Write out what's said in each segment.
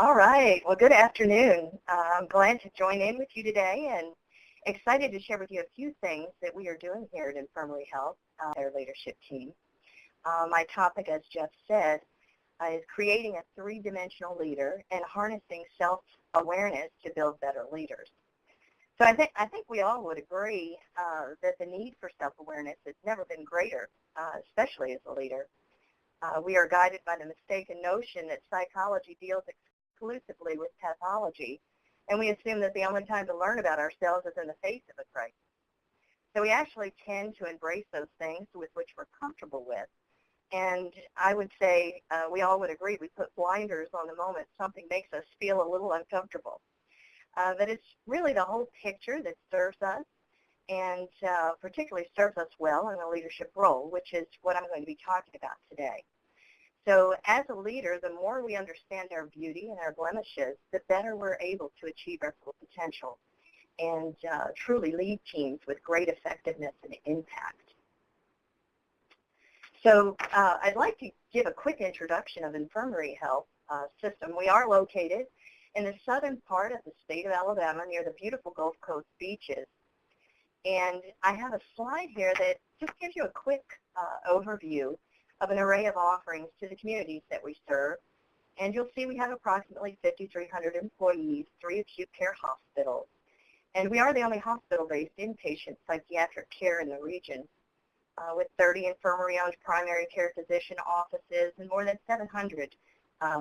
All right. Well, good afternoon. I'm glad to join in with you today and excited to share with you a few things that we are doing here at Infirmary Health, our leadership team. My topic, as Jeff said, is creating a three-dimensional leader and harnessing self-awareness to build better leaders. So I think we all would agree that the need for self-awareness has never been greater, especially as a leader. We are guided by the mistaken notion that psychology deals exclusively with pathology, and we assume that the only time to learn about ourselves is in the face of a crisis. So we actually tend to embrace those things with which we're comfortable with. And I would say we all would agree we put blinders on the moment something makes us feel a little uncomfortable. But it's really the whole picture that serves us and particularly serves us well in a leadership role, which is what I'm going to be talking about today. So as a leader, the more we understand our beauty and our blemishes, the better we're able to achieve our full potential and truly lead teams with great effectiveness and impact. So I'd like to give a quick introduction of Infirmary Health system. We are located in the southern part of the state of Alabama near the beautiful Gulf Coast beaches. And I have a slide here that just gives you a quick overview of an array of offerings to the communities that we serve. And you'll see we have approximately 5,300 employees, 3 acute care hospitals. And we are the only hospital-based inpatient psychiatric care in the region, with 30 infirmary-owned primary care physician offices and more than 700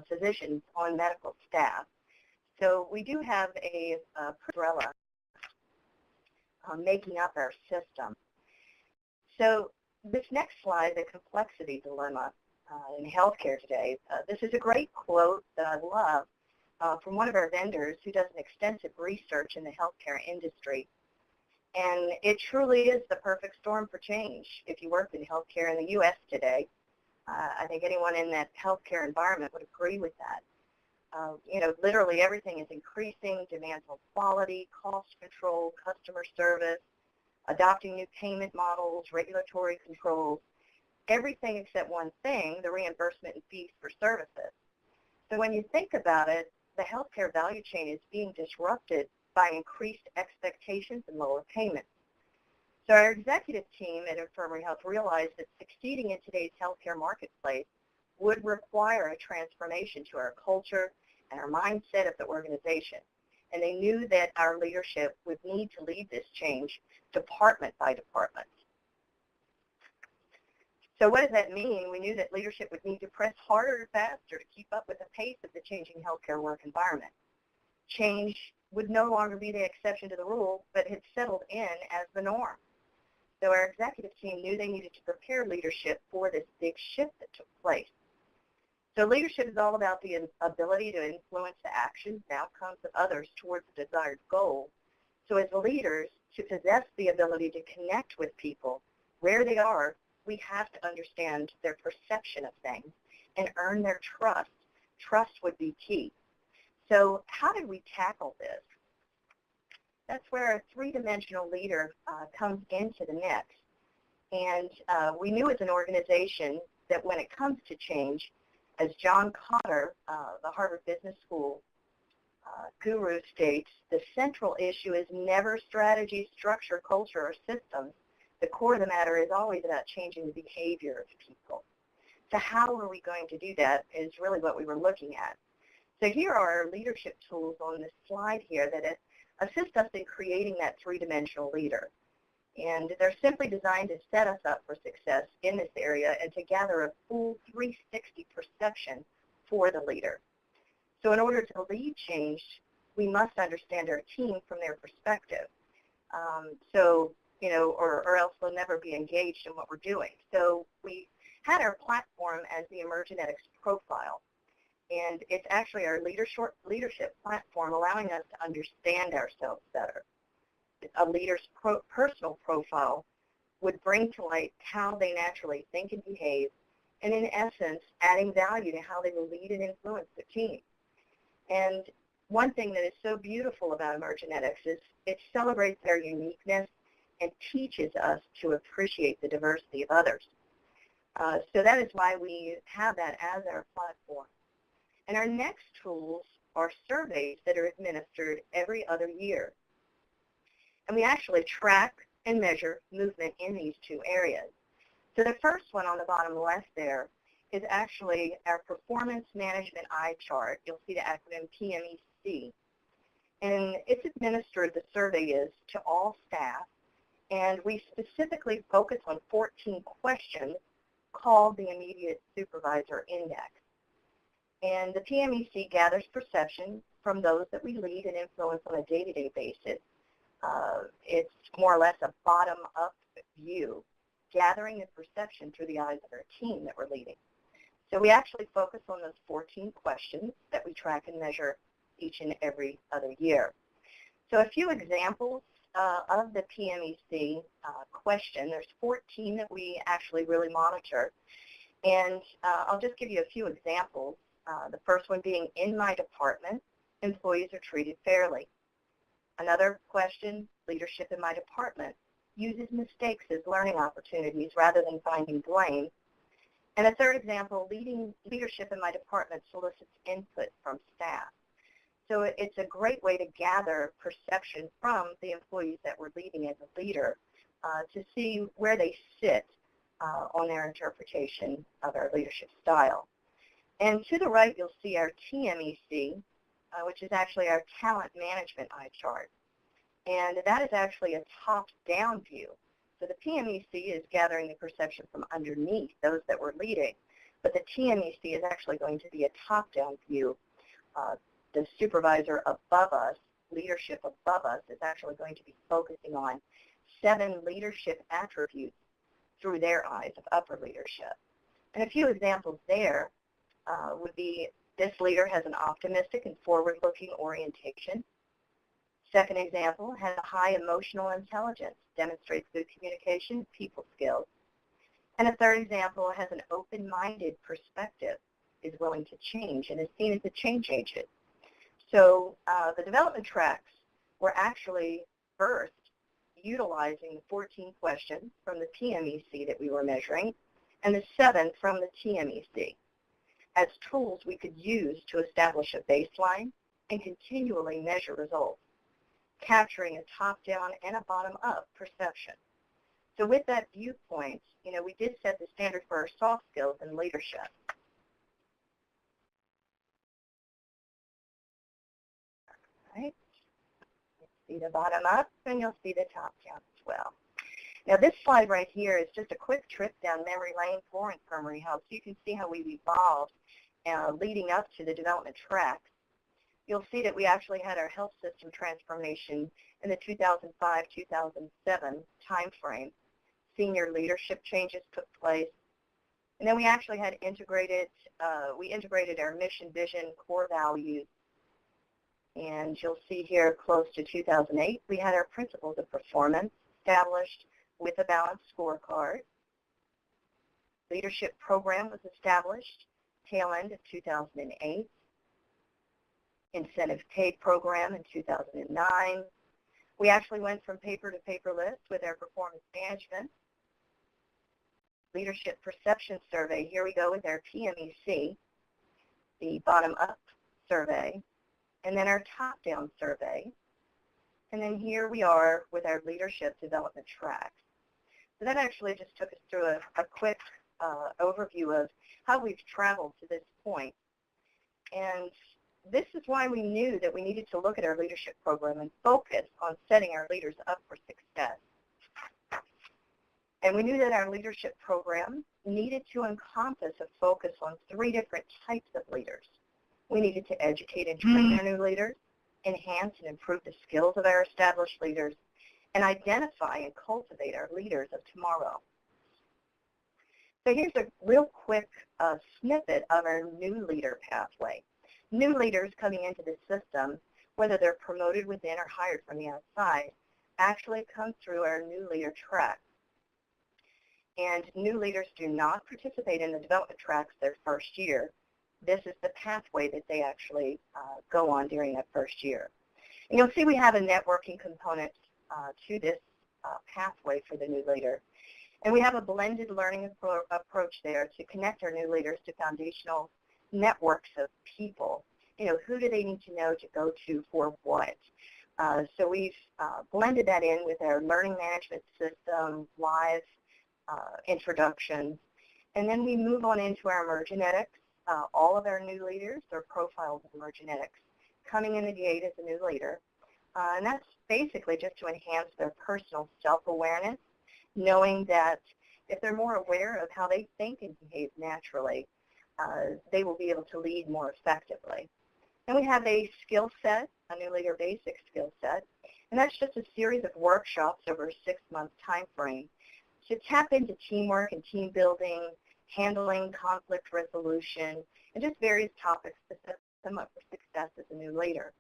physicians on medical staff. So we do have a umbrella making up our system. So this next slide, the complexity dilemma in healthcare today, this is a great quote that I love from one of our vendors who does an extensive research in the healthcare industry. And it truly is the perfect storm for change if you work in healthcare in the U.S. today. I think anyone in that healthcare environment would agree with that. Literally everything is increasing, demands on quality, cost control, customer service, adopting new payment models, regulatory controls, everything except one thing, the reimbursement and fees for services. So when you think about it, the healthcare value chain is being disrupted by increased expectations and lower payments. So our executive team at Infirmary Health realized that succeeding in today's healthcare marketplace would require a transformation to our culture and our mindset of the organization. And they knew that our leadership would need to lead this change department by department. So what does that mean? We knew that leadership would need to press harder and faster to keep up with the pace of the changing healthcare work environment. Change would no longer be the exception to the rule, but had settled in as the norm. So our executive team knew they needed to prepare leadership for this big shift that took place. So leadership is all about the ability to influence the actions and outcomes of others towards the desired goal. So as leaders, to possess the ability to connect with people where they are, we have to understand their perception of things and earn their trust. Trust would be key. So how did we tackle this? That's where a three-dimensional leader comes into the mix. And we knew as an organization that when it comes to change, as John Cotter, the Harvard Business School guru states, the central issue is never strategy, structure, culture, or systems. The core of the matter is always about changing the behavior of people. So how are we going to do that is really what we were looking at. So here are our leadership tools on this slide here that assist us in creating that three-dimensional leader. And they're simply designed to set us up for success in this area and to gather a full 360 perception for the leader. So in order to lead change, we must understand our team from their perspective. Or else they'll never be engaged in what we're doing. So we had our platform as the Emergenetics profile. And it's actually our leadership platform allowing us to understand ourselves better. A leader's personal profile would bring to light how they naturally think and behave, and in essence, adding value to how they will lead and influence the team. And one thing that is so beautiful about Emergenetics is it celebrates our uniqueness and teaches us to appreciate the diversity of others. So that is why we have that as our platform. And our next tools are surveys that are administered every other year. And we actually track and measure movement in these two areas. So the first one on the bottom left there is actually our Performance Management Eye Chart. You'll see the acronym PMEC. And it's administered, the survey is, to all staff. And we specifically focus on 14 questions called the Immediate Supervisor Index. And the PMEC gathers perception from those that we lead and influence on a day-to-day basis. It's more or less a bottom-up view, gathering the perception through the eyes of our team that we're leading. So we actually focus on those 14 questions that we track and measure each and every other year. So a few examples of the PMEC question. There's 14 that we actually really monitor. And I'll just give you a few examples. The first one being, in my department, employees are treated fairly. Another question, leadership in my department uses mistakes as learning opportunities rather than finding blame. And a third example, leadership in my department solicits input from staff. So it's a great way to gather perception from the employees that we're leading as a leader to see where they sit on their interpretation of our leadership style. And to the right, you'll see our TMEC, which is actually our Talent Management Eye Chart. And that is actually a top-down view. So the PMEC is gathering the perception from underneath those that we're leading, but the TMEC is actually going to be a top-down view. The supervisor above us, leadership above us, is actually going to be focusing on 7 leadership attributes through their eyes of upper leadership. And a few examples there would be, this leader has an optimistic and forward-looking orientation. Second example, has a high emotional intelligence, demonstrates good communication, people skills. And a third example, has an open-minded perspective, is willing to change, and is seen as a change agent. So the development tracks were actually first utilizing the 14 questions from the PMEC that we were measuring and the 7 from the TMEC as tools we could use to establish a baseline and continually measure results, capturing a top-down and a bottom-up perception. So with that viewpoint, we did set the standard for our soft skills and leadership. Right. You'll see the bottom up, and you'll see the top down as well. Now this slide right here is just a quick trip down memory lane for Infirmary Health, so you can see how we've evolved leading up to the development tracks. You'll see that we actually had our health system transformation in the 2005-2007 time frame. Senior leadership changes took place. And then we actually had integrated our mission, vision, core values. And you'll see here close to 2008, we had our principles of performance established with a balanced scorecard. Leadership program was established tail end of 2008. Incentive pay program in 2009. We actually went from paper to paperless with our performance management. Leadership perception survey, here we go with our PMEC, the bottom-up survey, and then our top-down survey. And then here we are with our leadership development tracks. So that actually just took us through a quick overview of how we've traveled to this point. And this is why we knew that we needed to look at our leadership program and focus on setting our leaders up for success. And we knew that our leadership program needed to encompass a focus on 3 different types of leaders. We needed to educate and train our new leaders, enhance and improve the skills of our established leaders, and identify and cultivate our leaders of tomorrow. So here's a real quick snippet of our new leader pathway. New leaders coming into the system, whether they're promoted within or hired from the outside, actually come through our new leader track. And new leaders do not participate in the development tracks their first year. This is the pathway that they actually go on during that first year. And you'll see we have a networking component to this pathway for the new leader. And we have a blended learning approach there to connect our new leaders to foundational networks of people who do they need to know to go to for what? So we've blended that in with our learning management system, live introductions, and then we move on into our Emergenetics. All of our new leaders are profiled in Emergenetics, coming in the gate as a new leader. And that's basically just to enhance their personal self-awareness, knowing that if they're more aware of how they think and behave naturally, they will be able to lead more effectively. And we have a skill set, a new leader basic skill set, and that's just a series of workshops over a 6-month time frame to tap into teamwork and team building, handling conflict resolution, and just various topics to set them up for success as a new leader.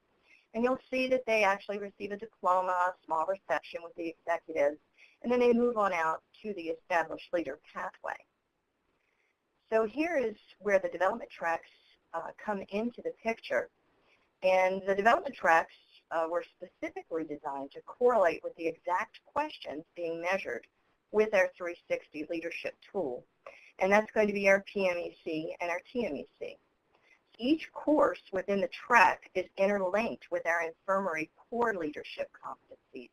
And you'll see that they actually receive a diploma, a small reception with the executives, and then they move on out to the established leader pathway. So here is where the development tracks come into the picture. And the development tracks were specifically designed to correlate with the exact questions being measured with our 360 leadership tool. And that's going to be our PMEC and our TMEC. Each course within the track is interlinked with our infirmary core leadership competencies.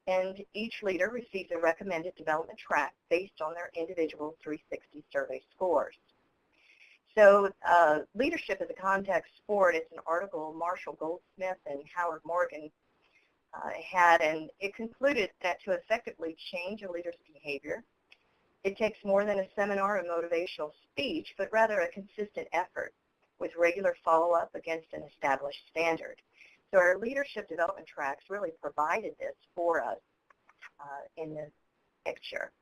And each leader receives a recommended development track based on their individual 360 survey scores. So leadership as a contact sport is an article Marshall Goldsmith and Howard Morgan had, and it concluded that to effectively change a leader's behavior, it takes more than a seminar or motivational speech, but rather a consistent effort with regular follow-up against an established standard. So our leadership development tracks really provided this for us in this picture.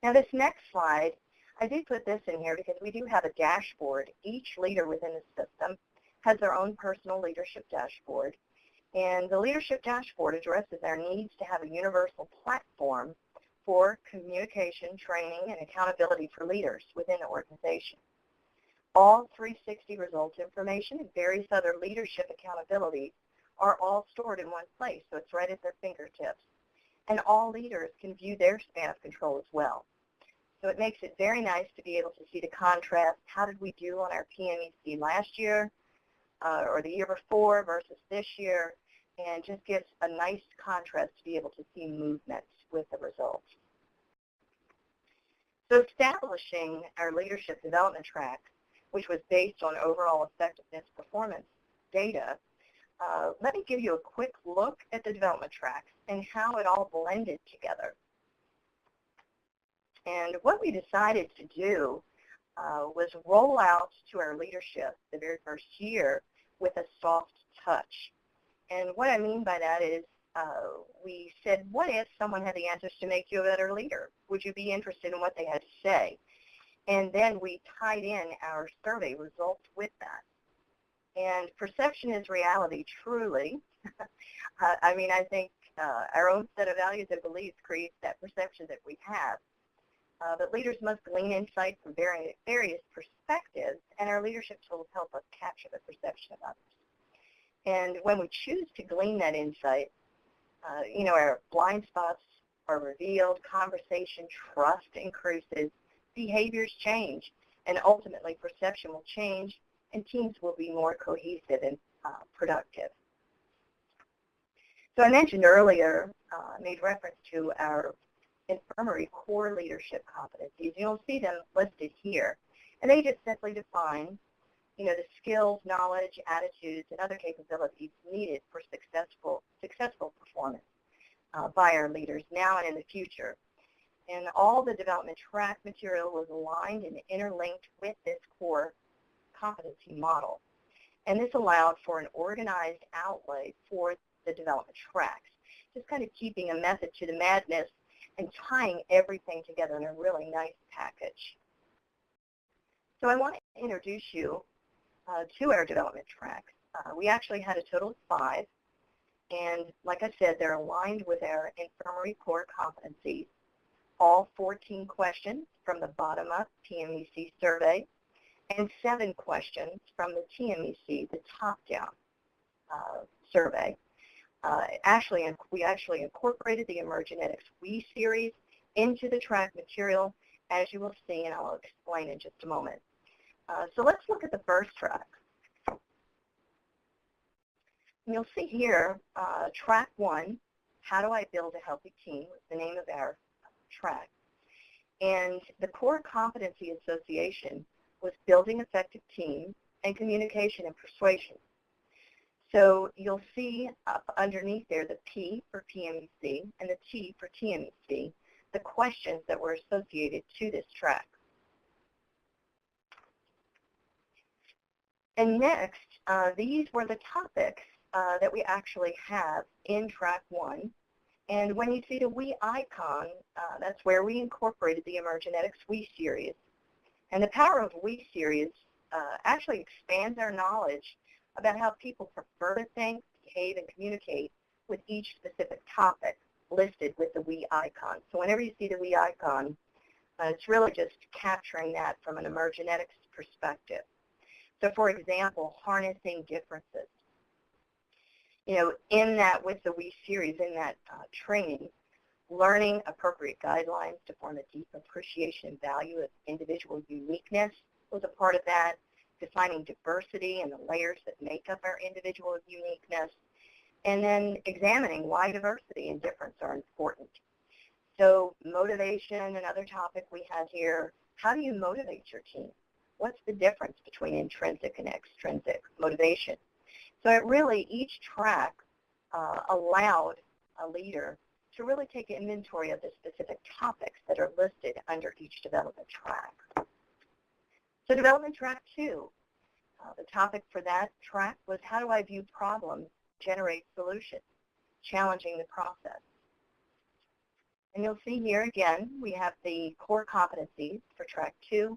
Now this next slide, I did put this in here because we do have a dashboard. Each leader within the system has their own personal leadership dashboard. And the leadership dashboard addresses our needs to have a universal platform for communication, training, and accountability for leaders within the organization. All 360 results information and various other leadership accountabilities are all stored in one place, so it's right at their fingertips. And all leaders can view their span of control as well. So it makes it very nice to be able to see the contrast. How did we do on our PMEC last year or the year before versus this year? And just gives a nice contrast to be able to see movements with the results. So establishing our leadership development track, which was based on overall effectiveness performance data, let me give you a quick look at the development tracks and how it all blended together. And what we decided to do was roll out to our leadership the very first year with a soft touch. And what I mean by that is we said, what if someone had the answers to make you a better leader? Would you be interested in what they had to say? And then we tied in our survey results with that. And perception is reality, truly. I mean, I think our own set of values and beliefs creates that perception that we have. But leaders must glean insight from various perspectives, and our leadership tools help us capture the perception of others. And when we choose to glean that insight, our blind spots are revealed, conversation, trust increases, behaviors change, and ultimately perception will change, and teams will be more cohesive and productive. So I mentioned earlier, I made reference to our infirmary core leadership competencies. You'll see them listed here, and they just simply define the skills, knowledge, attitudes, and other capabilities needed for successful performance by our leaders now and in the future. And all the development track material was aligned and interlinked with this core competency model. And this allowed for an organized outlay for the development tracks, just kind of keeping a method to the madness and tying everything together in a really nice package. So I want to introduce you to our development tracks. We actually had a total of 5, and like I said, they're aligned with our infirmary core competencies. All 14 questions from the bottom-up PMEC survey, and 7 questions from the TMEC, the top-down survey. We actually incorporated the Emergenetics We series into the track material, as you will see, and I'll explain in just a moment. So let's look at the first track. You'll see here, track 1, how do I build a healthy team, was the name of our track. And the core competency association was building effective teams and communication and persuasion. So you'll see up underneath there the P for PMEC and the T for TMEC, the questions that were associated to this track. And next, these were the topics that we actually have in track 1. And when you see the we icon, that's where we incorporated the Emergenetics we series. And the power of we series actually expands our knowledge about how people prefer to think, behave, and communicate with each specific topic listed with the we icon. So whenever you see the we icon, it's really just capturing that from an Emergenetics perspective. So for example, harnessing differences. You know, in that, with the we series, in that training, learning appropriate guidelines to form a deep appreciation and value of individual uniqueness was a part of that. Defining diversity and the layers that make up our individual uniqueness, and then examining why diversity and difference are important. So motivation, another topic we had here, how do you motivate your team? What's the difference between intrinsic and extrinsic motivation? So it really, each track allowed a leader to really take inventory of the specific topics that are listed under each development track. So development track 2, the topic for that track was how do I view problems, generate solutions, challenging the process. And you'll see here again, we have the core competencies for track 2,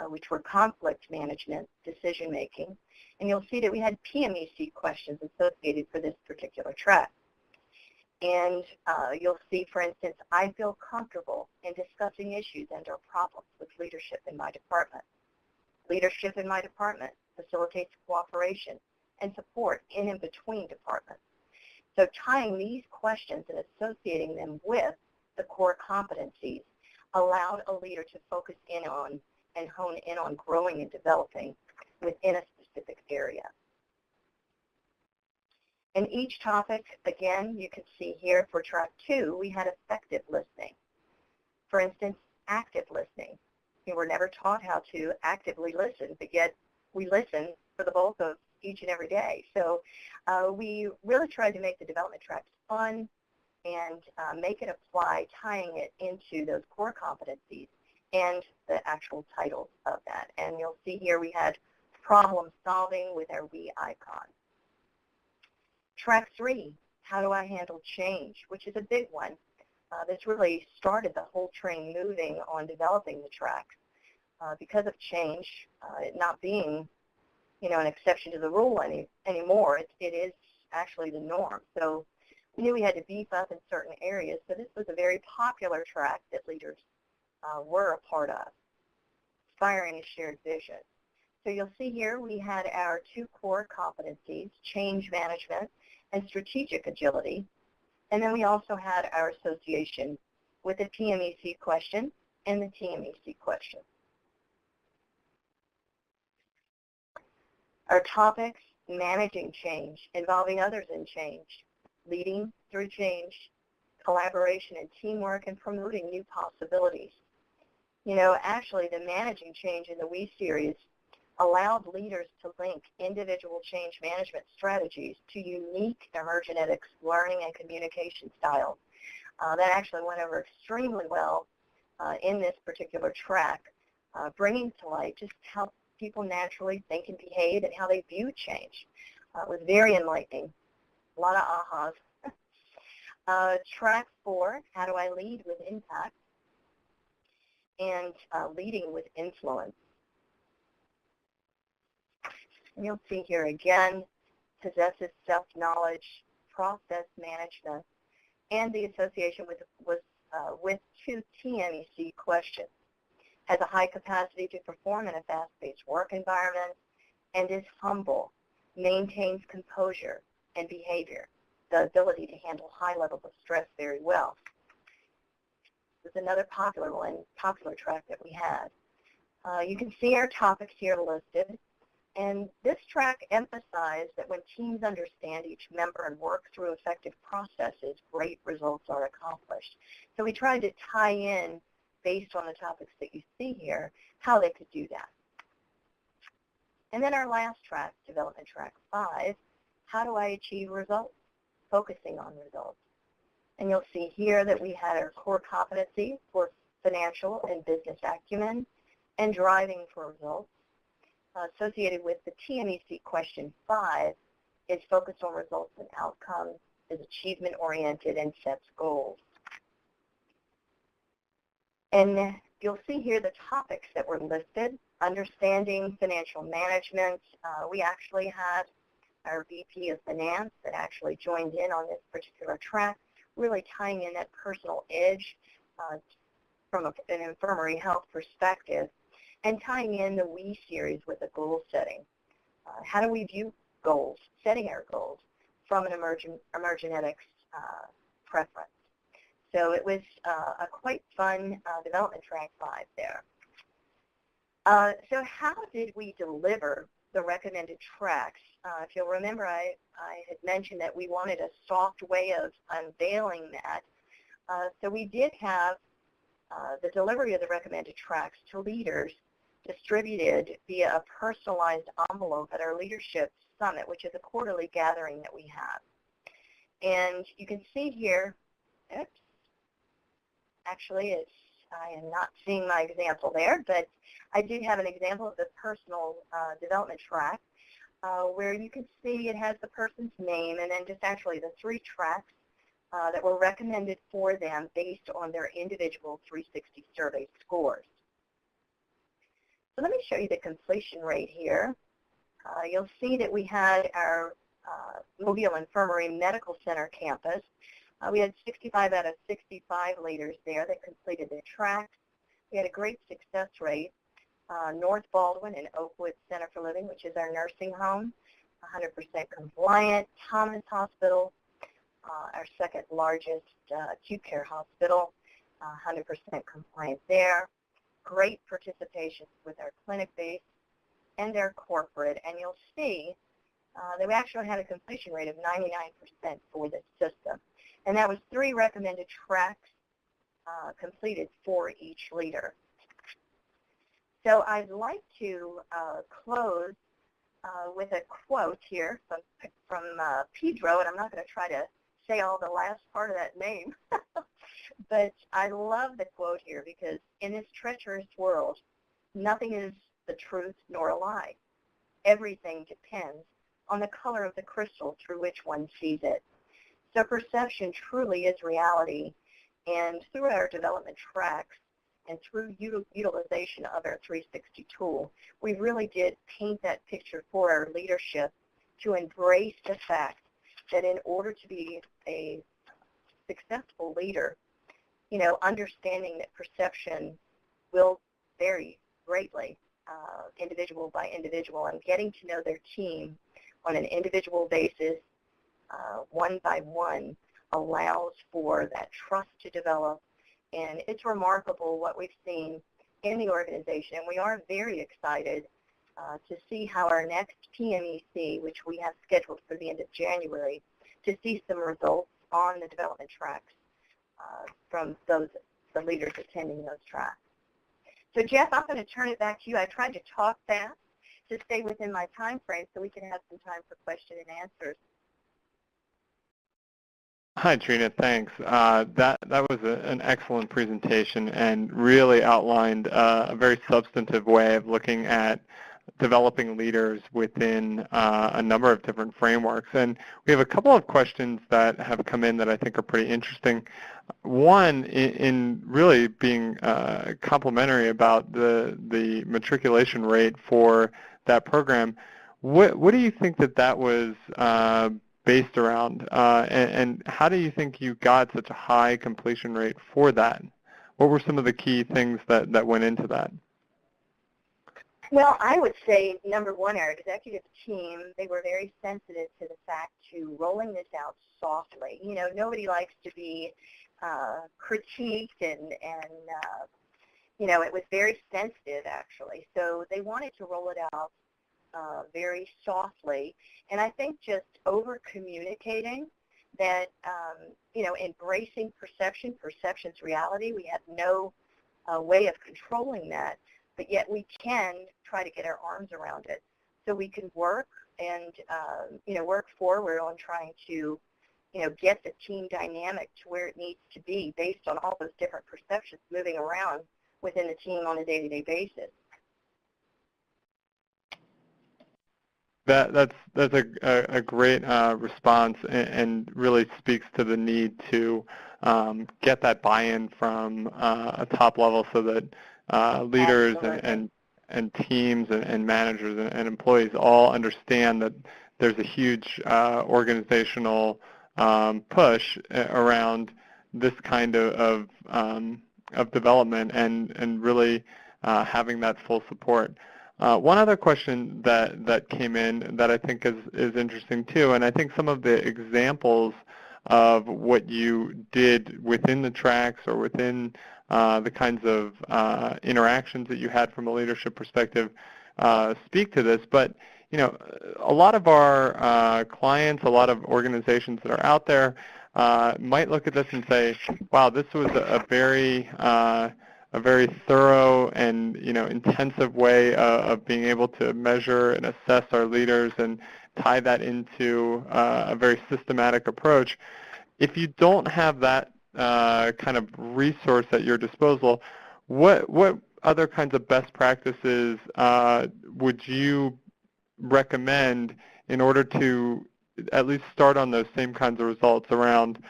which were conflict management, decision making. And you'll see that we had PMEC questions associated for this particular track. And you'll see, for instance, I feel comfortable in discussing issues and or problems with leadership in my department. Leadership in my department facilitates cooperation and support in and between departments. So tying these questions and associating them with the core competencies allowed a leader to focus in on and hone in on growing and developing within a specific area. And each topic, again, you can see here for track 2, we had effective listening. For instance, active listening. We were never taught how to actively listen, but yet we listen for the bulk of each and every day. So we really tried to make the development tracks fun and make it apply, tying it into those core competencies and the actual titles of that. And you'll see here we had problem solving with our we icon. Track 3, how do I handle change, which is a big one. This really started the whole train moving on developing the track. Because of change, it not being, an exception to the rule anymore, it is actually the norm. So we knew we had to beef up in certain areas, so this was a very popular track that leaders were a part of, inspiring a shared vision. So you'll see here we had our 2 core competencies, change management and strategic agility. And then we also had our association with the PMEC question and the TMEC question. Our topics, managing change, involving others in change, leading through change, collaboration and teamwork, and promoting new possibilities. Actually the managing change in the We series allowed leaders to link individual change management strategies to unique Emergenetics learning and communication styles. That actually went over extremely well in this particular track, bringing to light just how people naturally think and behave and how they view change. It was very enlightening, a lot of ahas. Track 4, how do I lead with impact, and leading with influence. And you'll see here again, possessive self-knowledge, process management, and the association with 2 TMEC questions. Has a high capacity to perform in a fast-paced work environment, and is humble, maintains composure and behavior, the ability to handle high levels of stress very well. This is another popular track that we had. You can see our topics here listed. And this track emphasized that when teams understand each member and work through effective processes, great results are accomplished. So we tried to tie in, based on the topics that you see here, how they could do that. And then our last track, development track 5, how do I achieve results? Focusing on results. And you'll see here that we had our core competencies for financial and business acumen and driving for results. Associated with the TMEC question 5 is focused on results and outcomes, is achievement-oriented, and sets goals. And you'll see here the topics that were listed. Understanding financial management. We actually had our VP of Finance that actually joined in on this particular track, really tying in that personal edge from an Infirmary Health perspective, and tying in the WE series with the goal setting. How do we view goals, setting our goals from an Emergenetics preference? So it was a quite fun development track 5 there. So how did we deliver the recommended tracks? If you'll remember, I had mentioned that we wanted a soft way of unveiling that. So we did have the delivery of the recommended tracks to leaders distributed via a personalized envelope at our Leadership Summit, which is a quarterly gathering that we have. And you can see here, oops, actually I am not seeing my example there, but I do have an example of the personal development track where you can see it has the person's name and then just actually the 3 tracks that were recommended for them based on their individual 360 survey scores. So let me show you the completion rate here. You'll see that we had our Mobile Infirmary Medical Center campus. We had 65 out of 65 leaders there that completed their tracks. We had a great success rate. North Baldwin and Oakwood Center for Living, which is our nursing home, 100% compliant. Thomas Hospital, our second largest acute care hospital, 100% compliant there. Great participation with our clinic-based and our corporate. And you'll see that we actually had a completion rate of 99% for this system. And that was 3 recommended tracks completed for each leader. So I'd like to close with a quote here from Pedro, and I'm not going to try to say all the last part of that name, but I love the quote here because in this treacherous world, nothing is the truth nor a lie. Everything depends on the color of the crystal through which one sees it. So perception truly is reality, and through our development tracks and through utilization of our 360 tool, we really did paint that picture for our leadership to embrace the fact that in order to be a successful leader, understanding that perception will vary greatly, individual by individual, and getting to know their team on an individual basis, one by one, allows for that trust to develop. And it's remarkable what we've seen in the organization, and we are very excited to see how our next PMEC, which we have scheduled for the end of January, to see some results on the development tracks from the leaders attending those tracks. So Jeff, I'm going to turn it back to you. I tried to talk fast to stay within my time frame so we can have some time for question and answers. Hi, Trina. Thanks. That was an excellent presentation and really outlined a very substantive way of looking at developing leaders within a number of different frameworks. And we have a couple of questions that have come in that I think are pretty interesting. One, in really being complimentary about the matriculation rate for that program, what do you think that was based around, and how do you think you got such a high completion rate for that? What were some of the key things that went into that? Well, I would say, number one, our executive team, they were very sensitive to the fact to rolling this out softly. Nobody likes to be critiqued, and it was very sensitive, actually. So they wanted to roll it out very softly. And I think just over-communicating that, embracing perception, perception's reality. We have no way of controlling that, but yet we can try to get our arms around it. So we can work and, work forward on trying to, get the team dynamic to where it needs to be based on all those different perceptions moving around within the team on a day-to-day basis. That's a great response, and really speaks to the need to get that buy-in from a top level, so that leaders and teams and managers and employees all understand that there's a huge organizational push around this kind of development, and really having that full support. One other question that came in that I think is interesting too, and I think some of the examples of what you did within the tracks or within the kinds of interactions that you had from a leadership perspective speak to this. But a lot of our clients, a lot of organizations that are out there might look at this and say, "Wow, this was a very thorough and intensive way of being able to measure and assess our leaders and tie that into a very systematic approach." If you don't have that kind of resource at your disposal, what other kinds of best practices would you recommend in order to at least start on those same kinds of results around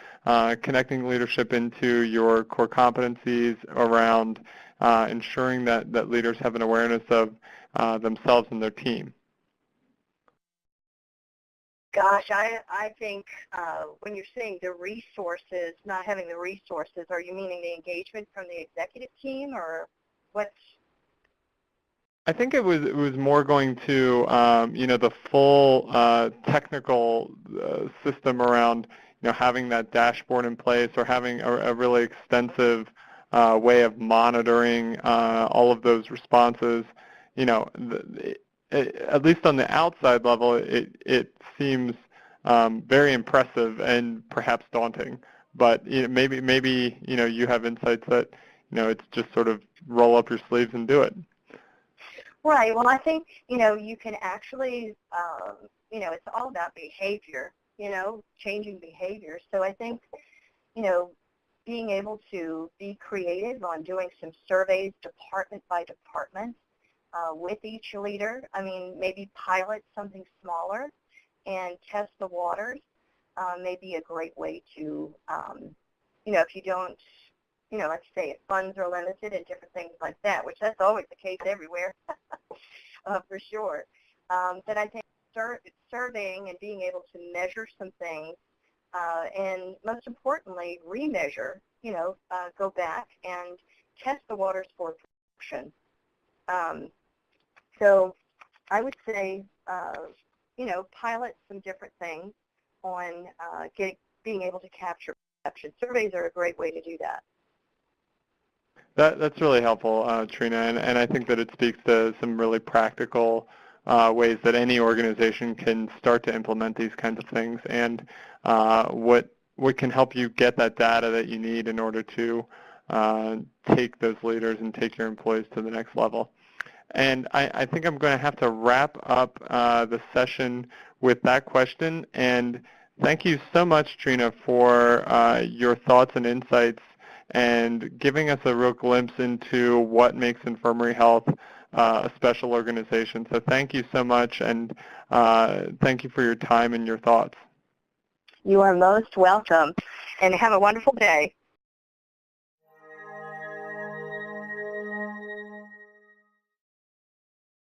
connecting leadership into your core competencies, around ensuring that leaders have an awareness of themselves and their team? Gosh, I think when you're saying the resources, not having the resources, are you meaning the engagement from the executive team, or what's? I think it was more going to the full technical system around having that dashboard in place, or having a really extensive way of monitoring all of those responses. At least on the outside level, it seems very impressive and perhaps daunting. But maybe you have insights that it's just sort of roll up your sleeves and do it. Right. Well, I think, you can actually, it's all about behavior, changing behavior. So I think, being able to be creative on doing some surveys department by department with each leader. I mean, maybe pilot something smaller and test the waters may be a great way to, if you don't, let's say if funds are limited and different things like that, which that's always the case everywhere, for sure. But I think surveying and being able to measure some things, and most importantly, remeasure, go back and test the waters for production. So I would say, pilot some different things on being able to capture perception. Surveys are a great way to do that. That's really helpful, Trina, and I think that it speaks to some really practical ways that any organization can start to implement these kinds of things, and what can help you get that data that you need in order to take those leaders and take your employees to the next level. And I think I'm going to have to wrap up the session with that question. And thank you so much, Trina, for your thoughts and insights, and giving us a real glimpse into what makes Infirmary Health a special organization. So thank you so much, and thank you for your time and your thoughts. You are most welcome, and have a wonderful day.